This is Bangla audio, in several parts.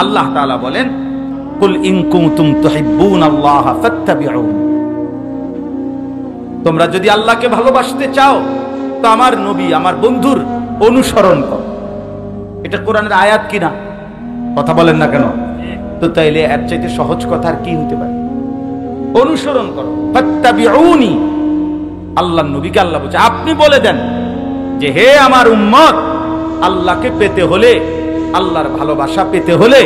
আল্লাহ তাআলা বলেন, কুল ইন কুনতুম তুহিব্বুনাল্লাহা ফাত্তাবিউন, তোমরা যদি আল্লাহকে ভালোবাসতে চাও তো আমার নবী, আমার বন্ধুর অনুসরণ করো। এটা কোরআনের আয়াত কিনা? কথা বলেন না কেন? তো তাইলে এর চাইতে সহজ কথা আর কি হতে পারে? অনুসরণ করো, ফাত্তাবিউনি। আল্লাহর নবীকে আল্লাহ বলছে, আপনি বলে দেন যে হে আমার উম্মত, আল্লাহকে পেতে হলে, আল্লাহর ভালোবাসা পেতে হলে,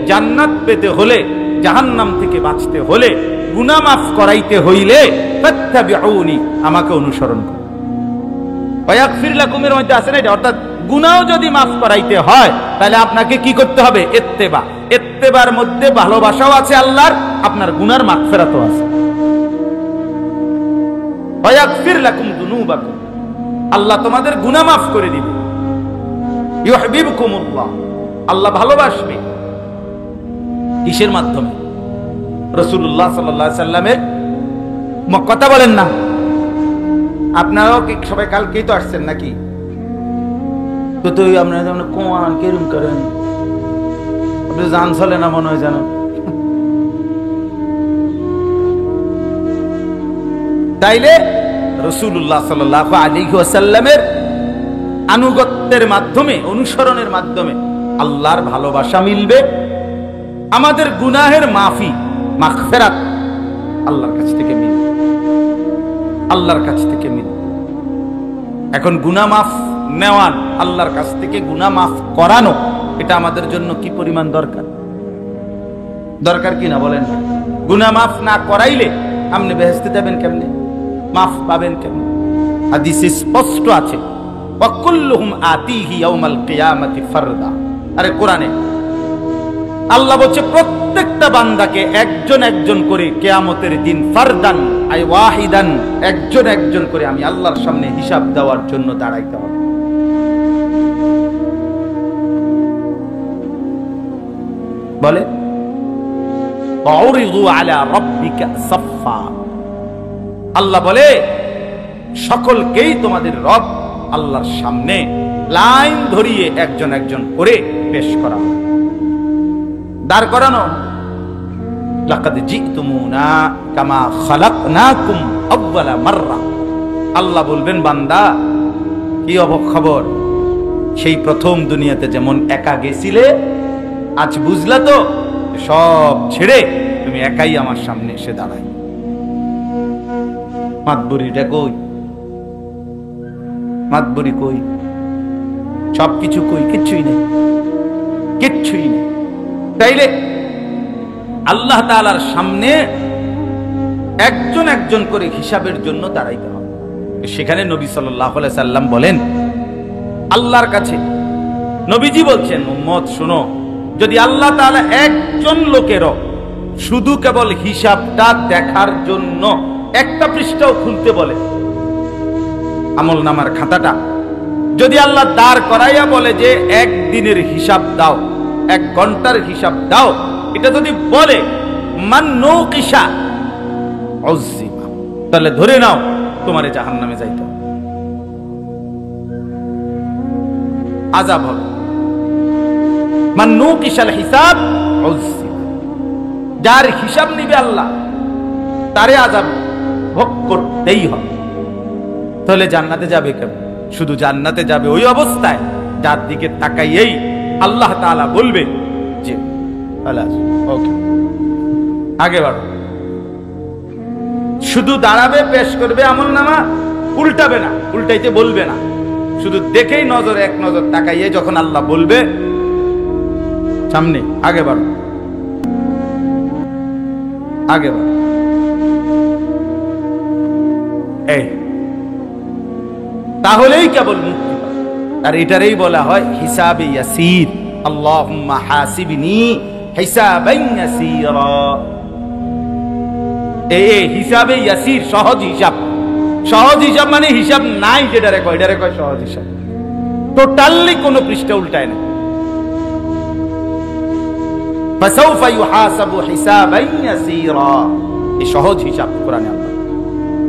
জান্নাত পেতে হলে, জাহান্নাম থেকে বাঁচতে হলে, গুনাহ মাফ করাইতে হইলে ফাত্তাবিউনি, আমাকে অনুসরণ করো। ওয়াগফির লাকুম এর মধ্যে আছে না এটা, অর্থাৎ গুনাহ যদি মাফ করাইতে হয় তাহলে আপনাকে কি করতে হবে? ইত্তেবা। ইত্তেবার মধ্যে ভালোবাসাও আছে আল্লাহর, আপনার গুনার মাগফিরাতও আছে। ওয়াগফির লাকুম যুনুবাকুম, আল্লাহ তোমাদের গুনাহ মাফ করে দিবে। ইউহিব্বুকুমুল্লাহ, আল্লাহ ভালোবাসবে। কিসের মাধ্যমে? রাসূলুল্লাহ সাল্লাল্লাহু আলাইহি সাল্লামের কথা বলেন না। আপনারাও কি সবাই কালকেই তো আসছেন নাকি? তো তো আপনারা যেমন কোরআন কেরম করেন, আপনি জান চলে না মনে হয়, জানো। তাইলে রাসূলুল্লাহ সাল্লাল্লাহু আলাইহি ওয়াসাল্লামের আনুগত্যের মাধ্যমে, অনুসরণের মাধ্যমে আল্লাহর ভালোবাসা মিলবে, আমাদের গুনাহের মাফি, মাগফিরাত আল্লাহর কাছ থেকে মিলবে, আল্লাহর কাছ থেকে মিলবে। এখন গুনাহ মাফ নেওয়ান, আল্লাহর কাছ থেকে গুনাহ মাফ করানো, এটা আমাদের জন্য কি পরিমাণ দরকার? দরকার কি না বলেন? গুনাহ মাফ না করাইলে আপনি বেহেশতে যাবেন কেমনে? মাফ পাবেন কেমনে? হাদিসে স্পষ্ট আছে, ওয়াকুল্লুহুম আতিহি ইয়াউমাল কিয়ামাতি ফারদা। আরে কোরআনে আল্লাহ বলছে প্রত্যেকটা বান্দাকে একজন একজন করে কিয়ামতের দিন ফারদান আই ওয়াহিদান, একজন একজন করে আমি আল্লাহর সামনে হিসাব দেওয়ার জন্য দাঁড়াইতে হবে। বলে ওয়াউরিদু আলা রাব্বিকা সাফফা, আল্লাহ বলে সকলকেই তোমাদের রব আল্লাহর সামনে লাইন ধরিয়ে একজন একজন করে পেশ করা, দাঁড় করানো। লাকাদ জিতুমুনা কামা খালাকনাকুম আউয়ালা মাররা, আল্লাহ বলবেন বান্দা কি খবর, সেই প্রথম দুনিয়াতে যেমন একা গেছিলে, আজ বুঝলা তো, সব ছেড়ে তুমি একাই আমার সামনে এসে দাঁড়াই। মাতবুরিটা কই? মাতবুরি কই? সবকিছু কই? কিচ্ছুই নেই, কিচ্ছুই নেই। তাইলে আল্লাহ তাআলার সামনে একজন একজন করে হিসাবের জন্য দাঁড়াইতে হবে। সেখানে নবী সাল্লাল্লাহু আলাইহি সাল্লাম বলেন আল্লাহর কাছে, নবীজি বলছেন, উম্মত শুনো, যদি আল্লাহ তাআলা একজন লোকেরও শুধু কেবল হিসাবটা দেখার জন্য একটা পৃষ্ঠাও খুলতে বলে, আমলনামার খাতাটা যদি আল্লাহ দাঁড় করাইয়া বলে যে একদিনের হিসাব দাও, 1 ঘন্টার হিসাব দাও, এটা যদি বলে মান নুকিশা উযিবা, তাহলে ধরে নাও তোমারে জাহান্নামে যাইতে হবে, আযাব হবে। মান নুকিশাল হিসাব উযিবা, যার হিসাব নিবে আল্লাহ তারে আযাব ভোগ করতেই হবে। তাহলে জান্নাতে যাবে কেন? শুধু জান্নাতে যাবে ওই অবস্থায় যার দিকে তাকাইয়েই আল্লাহ তাআলা বলবে যে ওকে আগে বাড়ো। শুধু দাঁড়াবে, পেশ করবে আমলনামা, উল্টাবে না, উল্টাইতে বলবে না, শুধু দেখেই নজর এক নজর তাকাইয়ে যখন আল্লাহ বলবে সামনে আগে বাড়ো, আগে বাড়ো, এই তাহলেই কেবল মুক্তি পাবে। আর এটারই বলা হয় হিসাবে ইয়াসির, আল্লাহুম্মা হাসিবনি হিসাবান ইয়াসিরা। এই হিসাবে ইয়াসির, সহজ হিসাব। সহজ হিসাব মানে হিসাব নাই যেটারে কয়, এটারে কয় সহজ হিসাব। টোটালি কোনো পৃষ্ঠা উল্টায় না। ফাসাউফা ইউহাসাবু হিসাবান ইয়াসিরা, এই সহজ হিসাব কোরআনে আল্লাহ,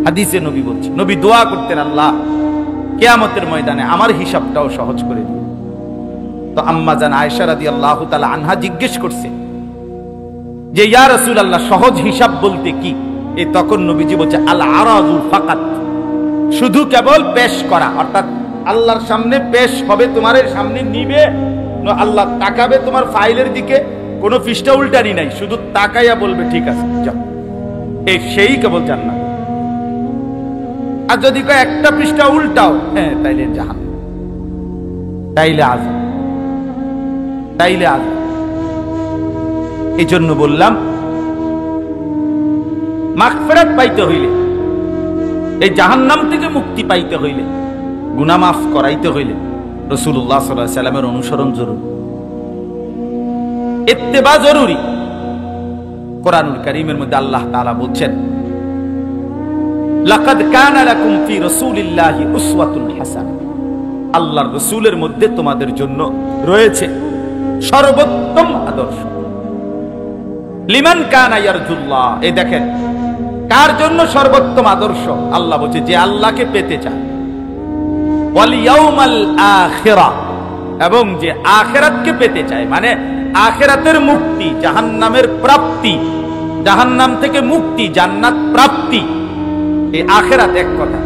হাদিসে নবী বলছে, নবী দোয়া করতেন, আল্লাহ কিয়ামতের ময়দানে আমার হিসাবটাও সহজ করে দিন। তো আম্মা জান আয়েশা রাদিয়াল্লাহু তাআলা আনহা জিজ্ঞেস করছে যে ইয়া রাসূলুল্লাহ সহজ হিসাব বলতে কি? এই তখন নবীজি বলছে আল আরাজু ফাকাত, শুধু কেবল পেশ করা, অর্থাৎ আল্লাহর সামনে পেশ হবে, তোমার সামনে নিবে, আল্লাহ তাকাবে তোমার ফাইলের দিকে, কোনো পৃষ্ঠা উল্টানি নাই, শুধু তাকাইয়া বলবে ঠিক আছে যাও, এই সেই কেবল জান্নাত। আর যদি একটা পৃষ্ঠা উল্টাও, হ্যাঁ তাইলে জাহান্নাম, তাইলে আযাব, তাইলে আযাব। এই জন্য বললাম মাগফিরাত পাইতে হইলে, এই জাহান্নাম থেকে মুক্তি পাইতে হইলে, গুনাহ মাফ করাইতে হইলে রাসূলুল্লাহ সাল্লাল্লাহু আলাইহি সাল্লামের অনুসরণ জরুরি, ইত্তেবা জরুরি। কোরআনুল কারীমের মধ্যে আল্লাহ তাআলা বলছেন লাকাদ কানা লাকুম ফি রাসূলিল্লাহি উসওয়াতুন হাসানাহ, আল্লাহর রাসূলের মধ্যে তোমাদের জন্য রয়েছে সর্বোত্তম আদর্শ। লিমান কানা ইয়ারজুল্লাহ, এই দেখেন কার জন্য সর্বোত্তম আদর্শ? আল্লাহ বলছে যে আল্লাহকে পেতে চায়, ওয়াল ইয়াউমাল আখিরাহ, এবং যে আখিরাতকে পেতে চায়, মানে আখিরাতের মুক্তি, জাহান্নামের প্রাপ্তি, জাহান্নাম থেকে মুক্তি, জান্নাত প্রাপ্তি, এই আখিরাত এক কথা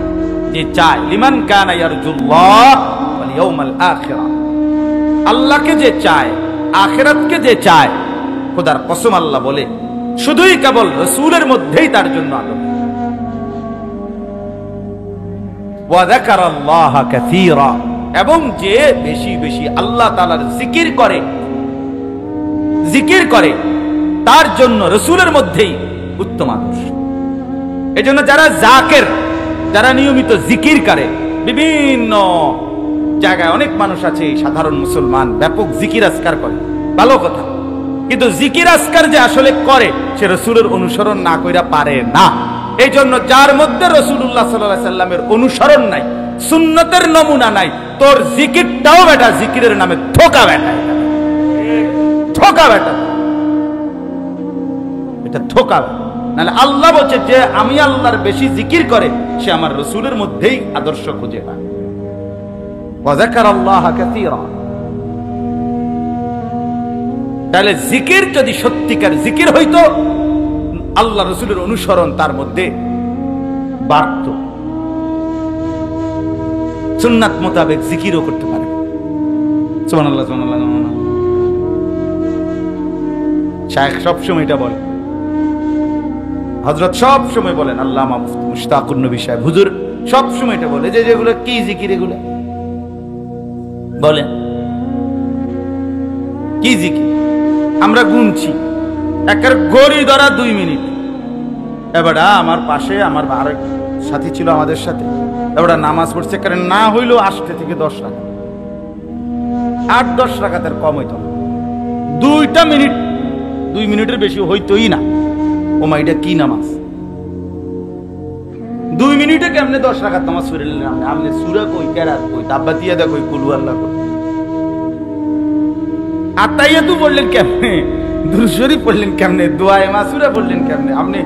যে চায়। লিমান কানা ইয়ারজুল্লাহ ওয়াল ইয়াউমাল আখিরাহ, আল্লাহকে যে চায়, আখিরাতকে যে চায়, খোদার কসম আল্লাহ বলে শুধুই কেবল রাসূলের মধ্যেই তার জন্য আদর্শ। ওয়া যাকারাল্লাহ কাসীরা, এবং যে বেশি বেশি আল্লাহ তাআলার জিকির করে, জিকির করে, তার জন্য রাসূলের মধ্যেই উত্তম আদর্শ। এজন্য যারা জাকির, যারা নিয়মিত জিকির করে, বিভিন্ন জায়গায় অনেক মানুষ আছে সাধারণ মুসলমান ব্যাপক জিকির আজকার করে, ভালো কথা, কিন্তু জিকির আজকার যে আসলে করে সে রাসূলের অনুসরণ না কইরা পারে না। এই জন্য যার মধ্যে রাসূলুল্লাহ সাল্লাল্লাহু আলাইহি সাল্লামের অনুসরণ নাই, সুন্নতের নমুনা নাই, তোর জিকিরটাও বেটা জিকিরের নামে ধোঁকা বেটা, ধোঁকা বেটা, এটা ধোঁকা। নাহলে আল্লাহ বলছে যে আমি আল্লাহর বেশি জিকির করে সে আমার রাসূলের মধ্যেই আদর্শ খুঁজে পায়। ওয়া যাকারাল্লাহ কাসীরা, তাহলে জিকির যদি সত্যিকার জিকির হইতো, আল্লাহ রাসূলের অনুসরণ তার মধ্যে বাড়তো, সুন্নাত মোতাবেক জিকিরও করতে পারে। সুবহানাল্লাহ, সুবহানাল্লাহ, সুবহানাল্লাহ। শায়েখ সবসময় এটা বলে, হযরত সব সময় বলেন, আল্লামা মুশতাকুন নবী সাহেব হুজুর সব সময় এটা বলে যে যেগুলো কি জিকির, এগুলো বলেন কি জিকির। আমরা গুনছি, একের গড়ি ধরা 2 মিনিট। এবার আমার পাশে আমার আরেক সাথী ছিল আমাদের সাথে, এবার নামাজ পড়ছে, কারণ না হইলেও 8 থেকে 10 রাকাত, 8-10 রাকাতের কম হইতো না, 2 মিনিটের বেশি হইতোই না। ওমা এটা কি নামাজ? 2 মিনিটে কেমনে 10 রাকাত নামাজ পড়লেন আপনি? সূরা কই, কেরাত কই, তাব্বাতিয়া কই, কুল আল্লাহ কই, আতাইয়াতু পড়লেন কেমনে, দুরূদ শরীফ পড়লেন কেমনে, দোয়ায়ে মাসুরা পড়লেন কেমনে, আপনি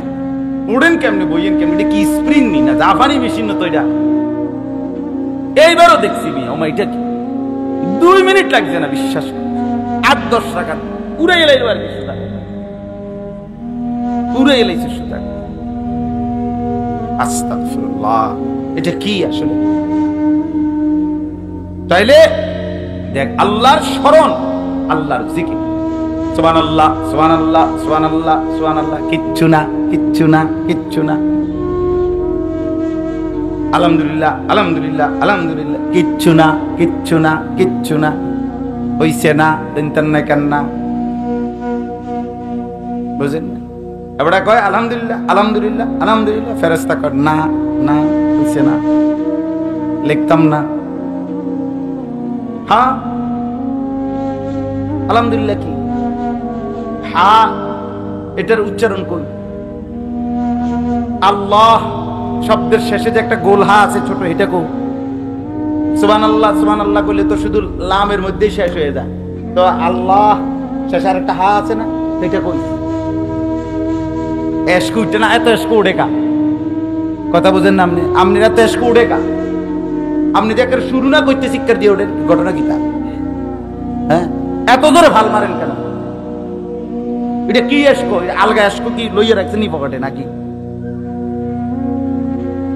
উড়েন কেমনে, বইয়েন কেমনে? এটা কি স্প্রিং নি না জাপানি মেশিন না তো এটা? এইবারও দেখছি মিয়া, ওমা এটা কি 2 মিনিট লাগছে না, বিশ্বাস করুন। 8-10 রাকাত পুরো এলাইলো আর কিছু না, পুরো এলাইছে সুতা। আস্তাগফিরুল্লাহ, এটা কি আসলে? তাইলে দেখ আল্লাহর স্মরণ, আল্লাহর জিকির, সুবহানাল্লাহ, সুবহানাল্লাহ, সুবহানাল্লাহ, সুবহানাল্লাহ, কিচ্ছু না, কিচ্ছু না, কিচ্ছু না, আলহামদুলিল্লাহ, আলহামদুলিল্লাহ, আলহামদুলিল্লাহ, কিচ্ছু না, কিচ্ছু না, কিচ্ছু না, হইছে না, চিন্তা নাই কান্না, বুঝেন না? এবার কয় আলহামদুলিল্লাহ, আলহামদুলিল্লাহ, আলহামদুলিল্লাহ, ফেরেশতা কয় না, না, হইছে না, লিখতাম না। হ্যাঁ আলহামদুলিল্লাহ কি? হ্যাঁ এটার উচ্চারণ করি। আল্লাহ শব্দের শেষে যে একটা গোল হা আছে ছোট, এটা কো। সুবহানাল্লাহ, সুবহানাল্লাহ করলে তো শুধু লামের মধ্যেই শেষ হয়ে যায়, তো আল্লাহ শেষে আর একটা হা আছে না, এটা কই? এসকু উঠে না, এত এসকু উঠে কা? কথা বুঝেন না আপনি? আপনি এত এসকু উঠে কা? আপনি যে একটা শুরু না করতে শিক্ষার দিয়ে ওঠেন, ঘটনা কি তা? হ্যাঁ এত জোরে ভাল মারেন কেন? এটা কি এসকো? আলগা এসকো কি লইয়া রাখছেন পকেটে নাকি?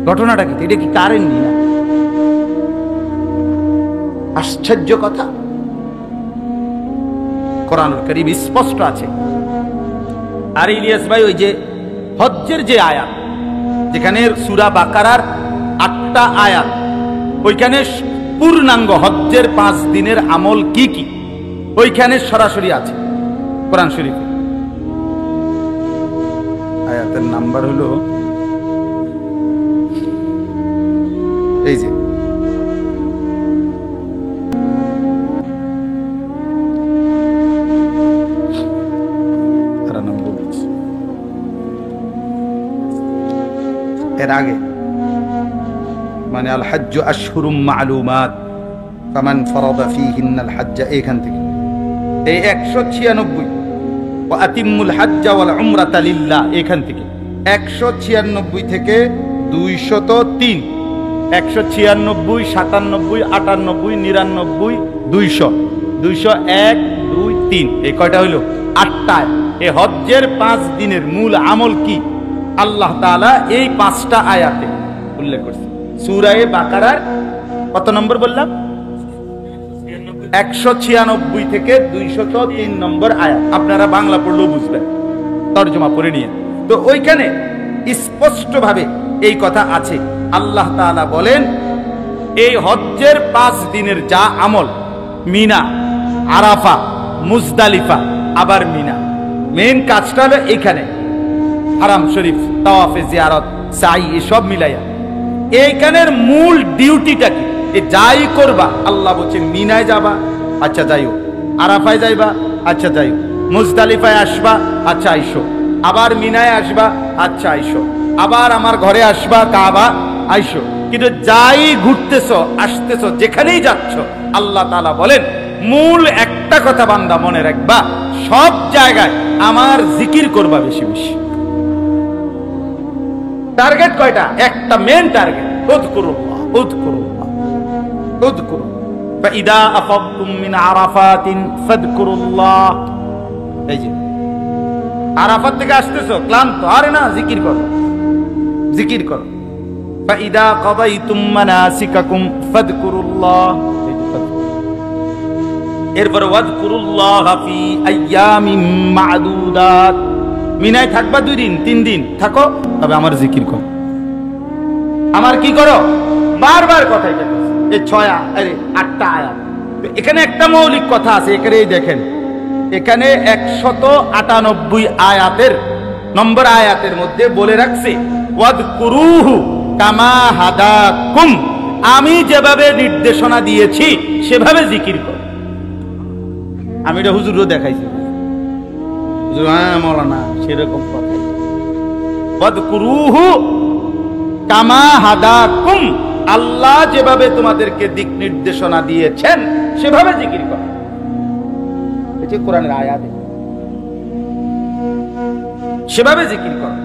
ঘটনাটা কি? এটা কি কারেন্ট নি না? আশ্চর্য কথা। কোরআনুল কারীম স্পষ্ট আছে। আর ইলিয়াস ভাই, ওই যে হজ্জের যে আয়াত, যেখানে সূরা বাকারার 8টা আয়াত, ওইখানে পূর্ণাঙ্গ হজ্জের 5 দিনের আমল কি কি ওইখানে সরাসরি আছে কোরআন শরীফে। আয়াতের নাম্বার হলো এই যে এর আগে মানে আল হজ্জু আশহুরুম মা'লুমাত ফামান ফারাদা ফীহিন্নাল হজ্জ, এইখান থেকে এই 196 ওয়া আতিম্মুল হজ্জ ওয়াল উমরাতা লিল্লাহ, এইখান থেকে 196 থেকে 203, 196, 97, 98, 99, 200, 201, 2, 3, এই কয়টা হইল? 8টা। এই হজ্জের 5 দিনের মূল আমল কি আল্লাহ তাআলা এই 5টা আয়াতে উল্লেখ করছে। সূরা বাকারার কত নম্বর বললাম? 196 থেকে 203 নম্বর আয়াত। আপনারা বাংলা পড়লেও বুঝবেন, তরজমা করে নিয়ে। তো ওইখানে স্পষ্টভাবে এই কথা আছে। আল্লাহ তাআলা বলেন, এই হজ্জের 5 দিনের যা আমল, মিনা, আরাফা, মুজদালিফা, আবার মিনা, মেইন কাজটা হলো এইখানে হারাম শরীফ, তাওয়াফে জিয়ারত, সাই, এসব মিলাইয়া এইখানের মূল ডিউটিটা কি? যাই করবা, আল্লাহ বলছে মিনায় যাবা, আচ্ছা যাইও, আরাফায় যাইবা, আচ্ছা যাইও, মুজদালিফায় আসবা, আচ্ছা আইসো, আবার মিনায় আসবা, আচ্ছা আইসো, আবার আমার ঘরে আসবা, কাবা, আইসো। কিন্তু যাই ঘুরতেছো, আসতেছো, যেখানেই যাচ্ছ, আল্লাহ তাআলা বলেন মূল একটা কথা বান্দা মনে রাখবা, সব জায়গায় আমার জিকির করবা বেশি বেশি। টার্গেট কয়টা? একটা মেন টার্গেট, উযকুরুল্লাহ, উযকুরুল্লাহ, উযকুরু ফাইদা আফাদতুম মিন আরাফাতিন ফাযকুরুল্লাহ। এই যে আরাফাত থেকে আসতেছো ক্লান্ত, আরে না, জিকির করো, জিকির করো। ফাইদা কাদাইতুম মানাসিকাকুম ফাযকুরুল্লাহ। এরপর ওয়াযকুরুল্লাহ ফি আইয়ামিম মা'দুদাত। মিনায় থাকবা 2 দিন 3 দিন থাকো, তবে আমার জিকির করো, আমার কি করো? বারবার কথা এটা এই 8টা আয়াত। এখানে একটা মৌলিক কথা আছে, এখানেই দেখেন, এখানে 198 আয়াতের নম্বর আয়াতের মধ্যে বলে রাখছে ওয়াযকুরুহু কামা হাদাকুম, আমি যেভাবে নির্দেশনা দিয়েছি সেভাবে জিকির করো। আমি এটা হুজুরও দেখাইছি, হুজুর হ্যাঁ মাওলানা সেরকম কথা। ওয়াযকুরুহু কামা হাদাকুম, আল্লাহ যেভাবে তোমাদেরকে দিক নির্দেশনা দিয়েছেন সেভাবে জিকির করো। এই যে কোরআনের আয়াত, সেভাবে জিকির করো।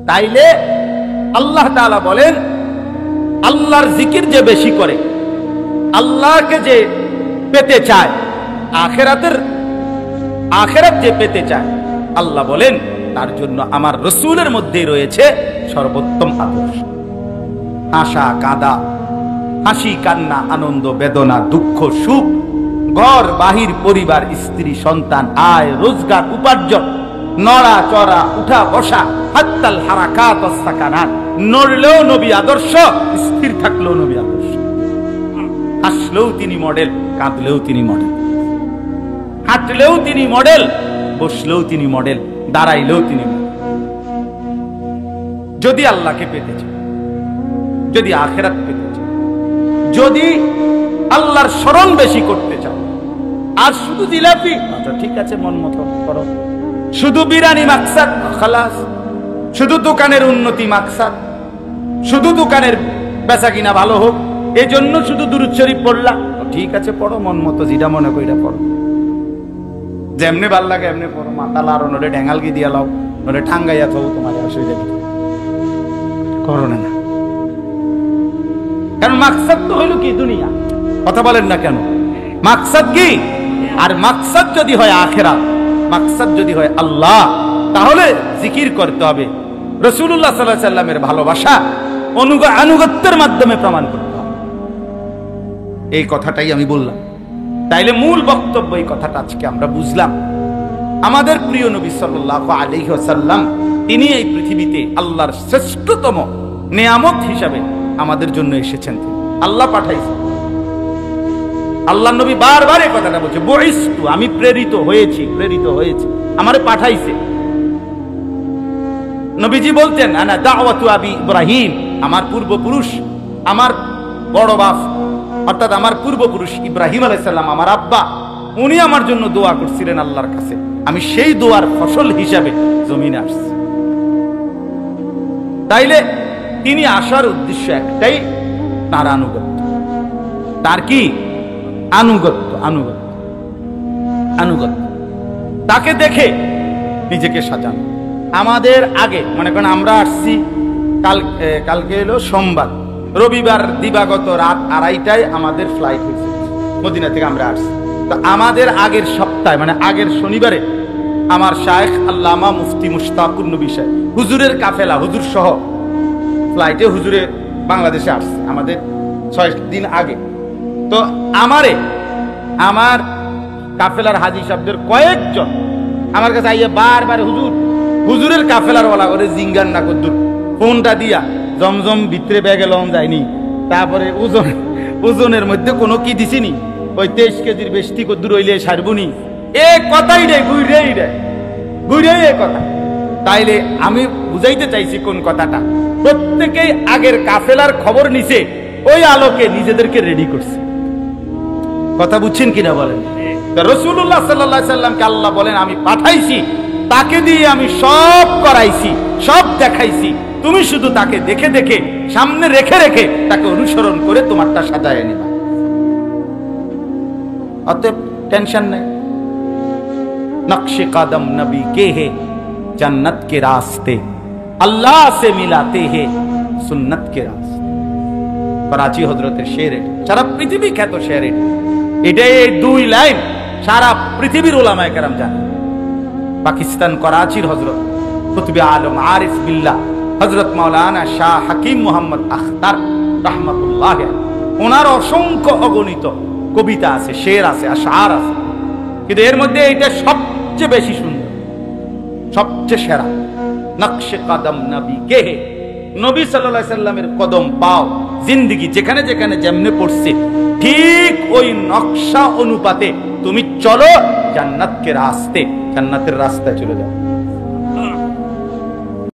তাইলে আল্লাহ তাআলা বলেন, আল্লাহর জিকির যে বেশি করে, আল্লাহকে যে পেতে চায়, আখিরাত যে পেতে চায়, আল্লাহ বলেন তার জন্য আমার রাসূলের মধ্যে রয়েছে সর্বোত্তম আদর্শ। হাসা কাঁদা, হাসি কান্না, আনন্দ বেদনা, দুঃখ সুখ, ঘর বাহির, পরিবার, স্ত্রী সন্তান, আয় রোজগার, উপার্জন, নড়া চড়া, উঠা বসা, হাত্তাল হারাকাত ওয়াস সাকানাত, নড়লেও নবী আদর্শ, স্থির থাকলেও নবী আদর্শ, হাসলেও তিনি মডেল, কাঁদলেও তিনি মডেল, হাঁটলেও তিনি মডেল, বসলেও তিনি মডেল, দাঁড়াইলেও তিনি মডেল। যদি আল্লাহকে পেতে চায়, যদি আখিরাত পেতে চায়, যদি আল্লাহর স্মরণ বেশি করতে চাও, আর শুধু জিলাপি, আচ্ছা ঠিক আছে মন মতো করো, শুধু বিরানি মাকসাদ, খালাস, শুধু দোকানের উন্নতি মাকসাদ, শুধু দোকানের বেচা কিনা ভালো হোক, এই জন্য শুধু দুরূদ শরীফ পড়লা, ঠিক আছে পড়ো, মন মতো যেটা মনে কইরা পড়ো, যেমনি ভাল লাগে এমনি পড়ো, মাথা লাড়ো, নরে ঢেঙ্গালকি দিয়া লাও, নরে ঠাঙ্গাইয়া থাও, তোমার অসুবিধা কি? করো না। কারণ মাকসাদ তো হইল কি? দুনিয়া। কথা বলেন না কেন? মাকসাদ কি? আর মাকসাদ যদি হয় আখিরাত, মাকসাদ যদি হয় আল্লাহ, তাহলে জিকির করতে হবে। রাসূলুল্লাহ সাল্লাল্লাহু আলাইহি সাল্লামের ভালোবাসা আনুগত্যের মাধ্যমে প্রমাণ করতে হবে। এই কথাটাই আমি বললাম। তাইলে মূল বক্তব্য এই কথাটা আজকে আমরা বুঝলাম। আমাদের প্রিয় নবী সাল্লাল্লাহু আলাইহি ওয়াসাল্লাম তিনি এই পৃথিবীতে আল্লাহর শ্রেষ্ঠতম নেয়ামত হিসাবে আমাদের জন্য এসেছেন। আল্লাহ পাঠাইছেন। আল্লাহ নবী বারবার এই কথাটা বলছে, বুইস্তু, আমি প্রেরিত হয়েছি, প্রেরিত হয়েছি, আমারে পাঠাইছে। নবীজি বলতেন, আনা দাওয়াতু আবি ইব্রাহিম, আমার পূর্বপুরুষ, আমার বড় বাপ অর্থাৎ আমার পূর্বপুরুষ ইব্রাহিম আলাইহিস সালাম, আমার আব্বা, উনি আমার জন্য দোয়া করছিলেন আল্লাহর কাছে। আমি সেই দোয়ার ফসল হিসাবে জমিনে আসছি। তাইলে তিনি আসার উদ্দেশ্য একটাই, তার আনুগত্য। তার কি? আনুগত্য, আনুগত্য, আনুগত্য। তাকে দেখে নিজেকে সাজানো। আমাদের আগে মনে করেন আমরা আসছি কালকে এলো সোমবার, রবিবার দিবাগত রাত 2:30টায় আমাদের ফ্লাইট হয়েছে মদিনা থেকে, আমরা আসছি। তো আমাদের আগের সপ্তাহে মানে আগের শনিবারে আমার শায়েখ আল্লামা মুফতি মুশতাকুর নবী সাহেব হুজুরের কাফেলা, হুজুর সহ ফ্লাইটে হুজুরে বাংলাদেশে আসছে আমাদের 6 দিন আগে। তো আমার কাফেলার হাজী সাহেবদের কয়েকজন আমার কাছে আইয়া বারবার হুজুরের কাফেলার ওলা করে জিঙ্গান না কদ্দুর ফোনটা দিয়া, জমজম ভিতরে ব্যাগে লন যায়নি, তারপরে ওজনের মধ্যে কোনো কি দিছিনি, ওই 23 কেজির বেশি কদ্দুর হইলে সারবুনি, এ কথাই রে ঘুরে এ কথা। তাইলে আমি বুঝাইতে চাইছি কোন কথাটা, প্রত্যেকেই আগের কাফেলার খবর নিছে, ওই আলোকে নিজেদেরকে রেডি করছে। কথা বুঝছেন কিনা বলেন? রাসূলুল্লাহ সাল্লাল্লাহু আলাইহি সাল্লামকে আল্লাহ বলেন, আমি পাঠাইছি, তাকে দিয়ে আমি সব করাইছি, সব দেখাইছি, তুমি শুধু তাকে দেখে দেখে সামনে রেখে রেখে তাকে অনুসরণ করে তোমারটা সাজায় নিবা। অতএব টেনশন নেই। নকশে কদম নবী কে হে, जन्नत के रास्ते अल्लाह से मिलाते हैं सुन्नत के रास्ते। कराची हजरतेर शेर, सारा पृथ्वी ख्यात शेर। এটাই এই 2 লাইন সারা পৃথিবীর উলামায়ে কেরাম জানে। পাকিস্তান করাচির হযরত কুতুবে আলম আরিফ বিল্লাহ হযরত মাওলানা শাহ হাকিম মোহাম্মদ আখতার রাহমাতুল্লাহ আলাইহি, ওনার অসংখ্য অগণিত কবিতা আছে, শের আছে, আশআর আছে, কিন্তু এর মধ্যে এটা সবচেয়ে বেশি সুন্দর, সবচেয়ে সেরা। নকশে কদম নবী কে হে, নবী সাল্লাল্লাহু আলাইহি সাল্লামের কদম পাও জিন্দেগি যেখানে যেখানে যেমনে পড়ছে, ঠিক ওই নকশা অনুপাতে তুমি চলো জান্নাত কে রাস্তে, জান্নাতের রাস্তায় চলে যাও।